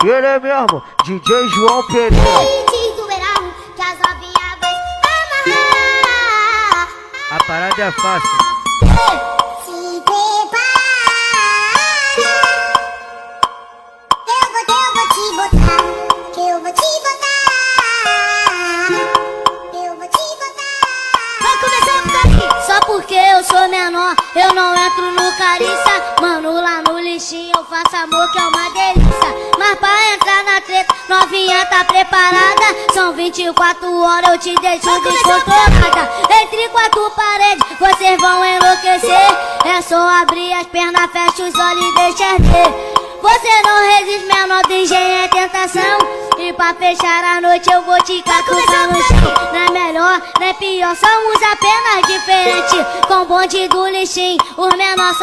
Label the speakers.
Speaker 1: Ele é mesmo, DJ João Pereira.
Speaker 2: Diz do verão que as novinhas vai amarrar.
Speaker 1: A parada é fácil.
Speaker 2: Se prepara, eu vou te botar, que eu vou te botar, eu vou te botar. Vai começar por aqui. Só porque eu sou menor, eu não entro no cariça. Mano, lá no lixinho eu faço amor que é uma delícia. Mas pra entrar na treta, novinha tá preparada. São 24 horas, eu te deixo descontrolada. Entre quatro paredes, vocês vão enlouquecer. É só abrir as pernas, fecha os olhos e deixa ver. Você não resiste, menor do engenho é tentação. E pra fechar a noite eu vou te catucar no chão. Não é melhor, não é pior, somos apenas diferentes. Com o bonde do lixinho, os menores